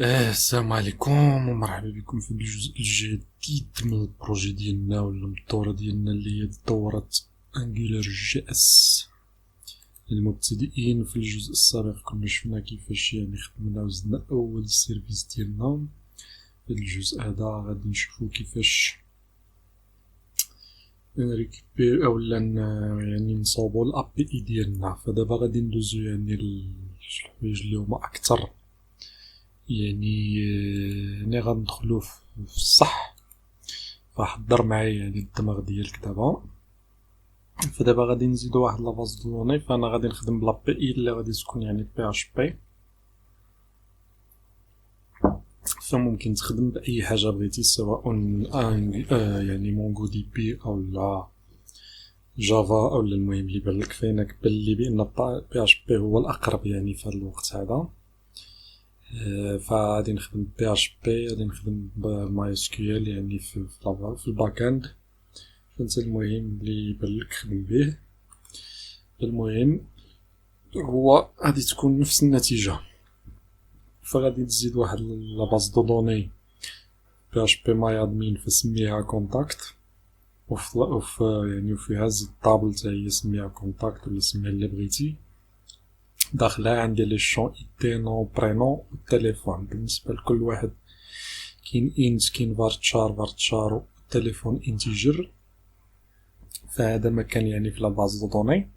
السلام عليكم ومرحبا بكم في الجزء الجديد من البروجي ديالنا ولا من الدورة ديالنا اللي هي دورة انجولار جي اس للمبتدئين. في الجزء السابق كنا شفنا كيفاش خدمنا وزدنا اول سيرفيس ديالنا. في الجزء هذا غادي نشوفو كيفاش نريكبير اولا نصاوبو الاب اي ديالنا. فدابا غادي ندوزو الحوايج اللي هما اكثر غندخلو في الصح. فحضر معايا الدماغ ديالك دابا. فدابا غادي نزيدو واحد لاباز دو دوني. فانا غادي نخدم بلا بي اي اللي غادي تكون بي اش بي. فممكن تخدم باي حاجه بغيتي سواء مونغو دي بي او لا جافا او المهم اللي بالك فينك باللي بان بي اش بي هو الاقرب في هذا الوقت هذا. فغادي نخدم بي اش بي، غادي نخدم بماي اس كيو ال في الباك اند. فانت المهم اللي بالك خدم به. المهم هو غادي تكون نفس النتيجه. فغادي تزيد واحد لاباز دو دوني بي اش بي ماي ادمين فسميها كونتاكت، وفيها زيد طابل حتى هي سميها كونتاكت ولا سميها اللي بغيتي. داخلها عندي لي شون ايدي نو برينون والتليفون. بالنسبه لكل واحد كاين انت، كاين فارتشار والتليفون انتيجر. فهذا ما كان في لاباز دو دوني.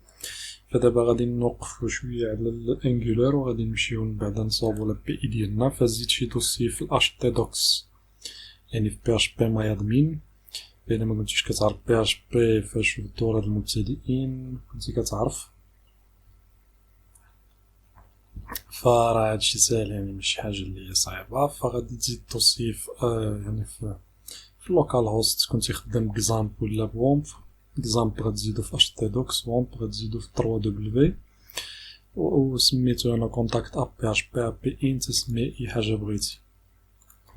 فدابا غادي نوقفو شويه على الانجولار وغادي نمشيو من بعد نصاوبو لا بي اي ديالنا. فزيد شي دوسي في الاش تي دوكس في بي اش بي ماي ادمين. بينما كنتيش كتعرف بي اش بي فاش في الدورة المبتدئين كنتي كتعرف. فراه هادشي ساهل ماشي حاجه اللي هي صعيبه. فغادي تزيد توصي في اللوكال هوست كنتي خدام بإكزامبل ولا بومب. إكزامبل غتزيدو في اش تي دوكس، وومب غتزيدو في 3 دبليو. وسميتو انا كونتاكت اب بي اش بي بي ان تسمي اي حاجه بغيتي.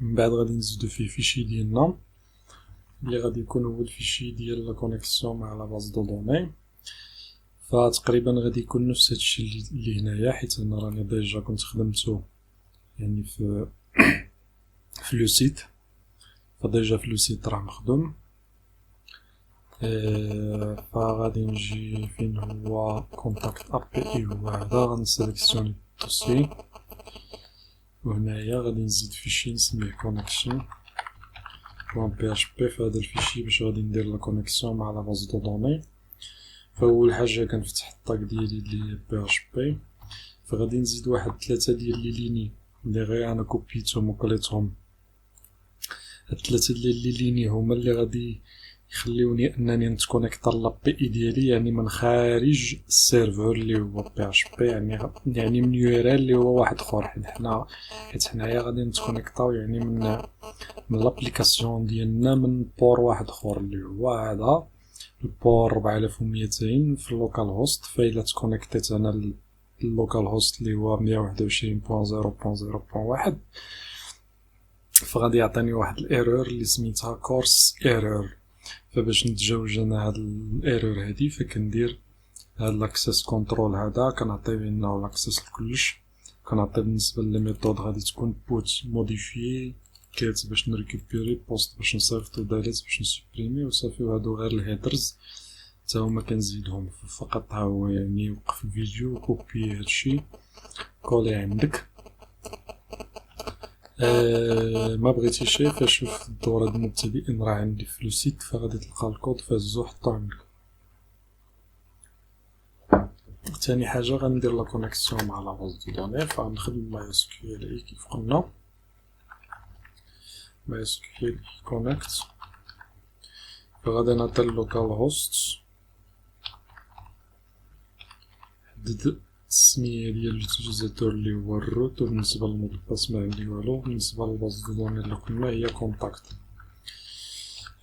من بعد غادي نزيدو فيه فيشي ديالنا اللي غادي يكون هو الفيشي ديال لا كونيكسيون مع لا باز دو دوني. فتقريبا غادي يكون نفس هادشي اللي هنايا، حيت انا راني ديجا كنت خدمتو في لو سيت. فديجا في لو سيت راه مخدوم. فغادي نجي فين هو كونتاكت اب بي اي، هو هذا. غنسيليكسيوني الدوسي وهنايا غادي نزيد فيشي نسميه كونيكسيون بوان بي اش بي. في هذا الفيشي باش غادي ندير لا كونيكسيون مع لا باز دو دوني. فاول حاجه كنفتح الطاق ديالي اللي بي اش بي. فغادي نزيد واحد 3 ديال لي ليني اللي غير انا كوبيتهم وقليتهم. هاد 3 ديال لي ليني هما اللي غادي يخليوني انني نتكونيكتا لا بي اي ديالي من خارج السيرفر اللي هو بي اش بي، من يو ار ال اللي هو واحد اخر. حيت حنايا غادي نتكونيكطاو من لابليكاسيون ديالنا من بور واحد اخر اللي هو هذا البور 4200 في اللوكال هوست. فإلا تكونيكتيت انا اللوكال هوست اللي هو 121.0.0.1 فغادي يعطيني واحد الايرور اللي سميتها كورس ايرور. فباش نتجاوز انا هاد الايرور هادي فكندير هاد لاكسس كنترول هذا. كنعطي منه لاكسس لكلش. كنعطي بالنسبه للميثود غادي تكون بوت موديفيي كات باش نريكوبيري، بوست باش نصيفطو، داليت باش نسوبريمي، وصافي. وهادو غير الهيدرز حتى هما كنزيدهم. فقط ها هو وقف الفيديو كوبي هادشي كولي عندك. ما بغيتيش فاش في الدورة المبتدئين راه عندي في لو سيت. فغادي تلقى الكود فازو حطو عندك. تاني حاجه غندير لا كونيكسيون مع لا باز دو دوني. فغنخدم ماي اس كيو ال كيف قلنا ماي اس كيو ال كونيكت. فغادي نعطي اللوكال هوست، حدد السميه ديال اليوتيليزاتور اللي هو الروت. وبالنسبه للمود الباس ما عندي والو. بالنسبه للباز دو دوني اللي قلنا هي كونتاكت.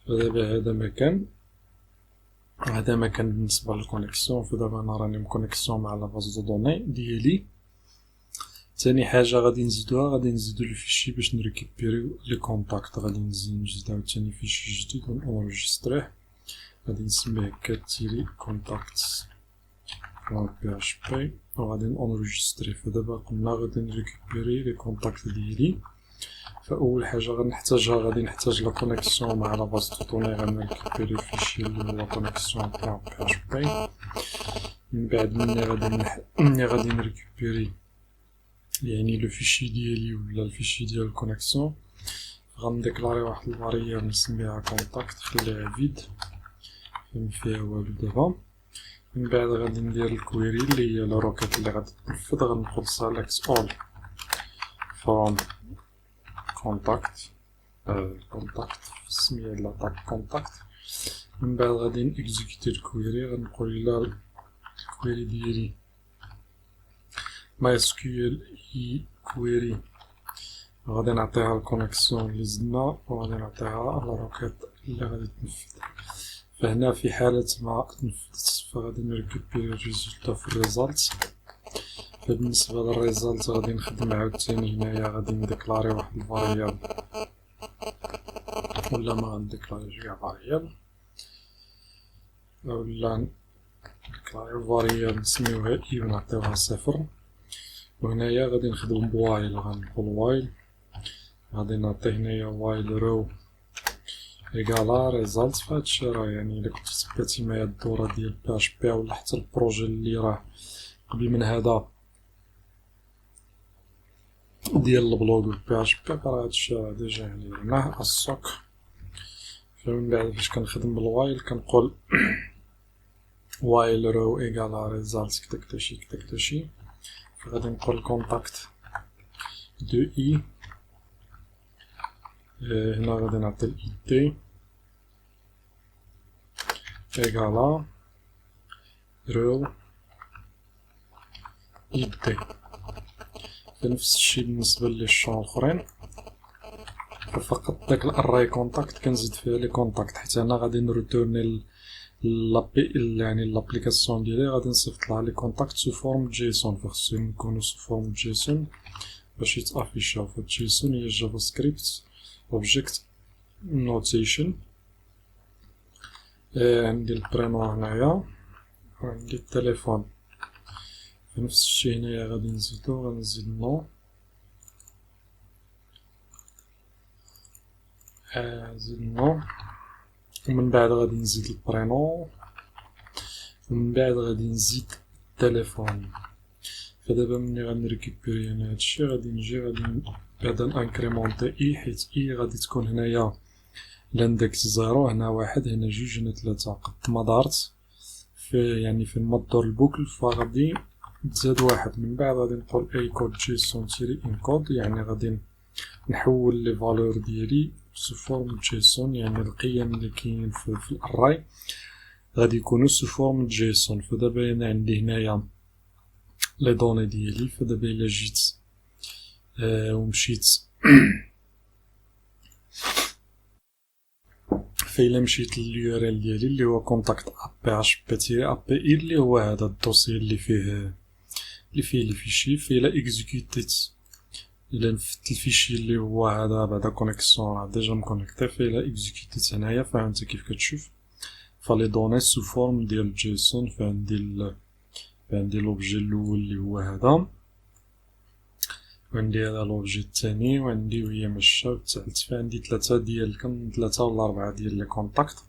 فدابا هذا مكان بالنسبه للكونيكسيون. فدابا انا راني مكونيكسيون مع لا باز دو دوني ديالي. ثاني حاجه غادي نزيدو الفيشي باش نريكوبيريو لي كونتاكت. غادي نزيد عاوتاني فيشي جديد ونونجستريه. غادي نسميه كاتيري كونتاكت بي اش بي. وغادي نونجستري. فدابا قلنا غادي نريكوبيري لي كونتاكت ديالي. فأول حاجة غنحتاجها غادي نحتاج لا كونيكسيون مع لا باز دو طوني. غنريكوبيري الفيشي اللي هو كونيكسيون بلان PHP. من بعد مني غادي نريكوبيري يعني لو فيشي ديالي ولا الفيشي ديال الكونيكسيون. غنديكلاري واحد الفاريابل نسميها كونتاكت، خليها فيد مفيها والو دابا. من بعد غادي ندير الكويري اللي هي الروكيت اللي غادي تنفذ. غنقول select all from contact السمية ديال لاطاك contact. من بعد غادي نكزيكوتي الكويري. غنقول إلا الكويري ديالي MySQL query غادي نعطيها الكونيكسيون اللي زدنا وغادي نعطيها الروكيت اللي غادي تنفذ. فهنا في حالة ما تنفذت فغادي نريكوبيري الريزولتا في الريزالت. فبالنسبة للريزالت غادي نخدم عاوتاني هنايا غادي نديكلاري واحد الفاريابل ولا ما غنديكلاريش كاع فاريابل ولا نديكلاري فاريابل نسميوها اي ونعطيوها صفر. وهنايا غادي نخدم بوايل. غنقول وايل غادي نعطي هنايا وايل رو إيكالا ريزالت. فهادشي راه يعني إلا كنتي تبعتي معايا الدورة ديال PHP ولا حتى البروجي اللي راه قبل من هذا ديال البلوغ PHP راه هادشي راه ديجا يعني درناه السوك. فمن بعد فاش كنخدم بالوايل كنقول وايل رو إيكالا ريزالت كدا شي. فغادي نقول كونتاكت دو اي. هنا غادي نعطي ال ID إيكالا رو ID. فنفس الشي بالنسبة لي الشون الآخرين. فقط داك الأراي كونتاكت كنزيد فيها لي كونتاكت حيت أنا غادي نريتورني يعني لابليكاسيون ديالي غادي نصيفط لها لي كونتاكت سو فورم جيسون. فخصهم يكونو سو فورم جيسون باش يتافيشاو. في جيسون هي جافا سكريبت اوبجيكت نوتيشن. عندي البرينو هنايا وعندي التليفون. فنفس الشي هنايا غادي نزيدو. غنزيد نو زيد نو. ومن بعد غادي نزيد البرينو ومن بعد غادي نزيد التليفون. فدابا ملي غنريكوبيري انا هادشي غادي نجي غادي بعدا نانكريمونتي اي حيت اي غادي تكون هنايا الاندكس زيرو. هنا واحد هنا جوج هنا تلاتة. قد ما دارت في يعني فين ما دور البوكل فغادي تزاد واحد. من بعد غادي نقول اي كود جيسون تيري انكود يعني غادي نحول لي فالور ديالي سو فورم جيسون. يعني القيم اللي كاينين في الأراي غادي يكونوا سو فورم جيسون. فدابا انا عندي هنايا لي دوني ديالي. فدابا الا جيت ومشيت فإلا مشيت لليو ار ال ديالي اللي هو كونتاكت PHP-API اللي هو هذا الدوسي اللي فيه لي فيشي. فإلا اكزيكوتيت إلا نفذت الفيشي اللي هو هذا بعدا كونيكسيون راه ديجا مكونيكتي. فإلا اكزيكوتيت هنايا فهانت كيف كتشوف فلي دوني سو فورم ديال جيسون. فعندي لوبجي الاول اللي هو هذا وعندي هذا لوبجي الثاني وعندي وهي مشى والثالث. فعندي ثلاثة ولا 4 ديال لي كونتاكت.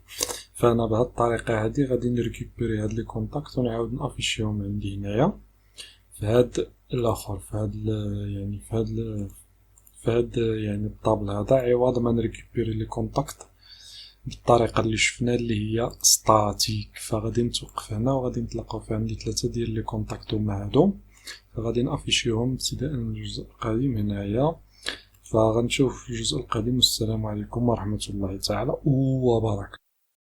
فانا بهاد الطريقه هادي غادي نريكوبيري هاد لي كونتاكت ونعاود نافيشيهم عندي هنايا في هاد الاخر في هاد يعني الطابل هذا عوض ما نريكوبيري لي كونتاكت بالطريقه اللي شفنا اللي هي ستاتيك. فغادي نتوقف هنا وغادي نتلاقاو في عندي 3 ديال لي كونتاكت هما هادو. فغادي نافيشيهم ابتداء من الجزء القادم هنايا. فغنشوف في الجزء القادم. والسلام عليكم ورحمه الله تعالى وبركاته.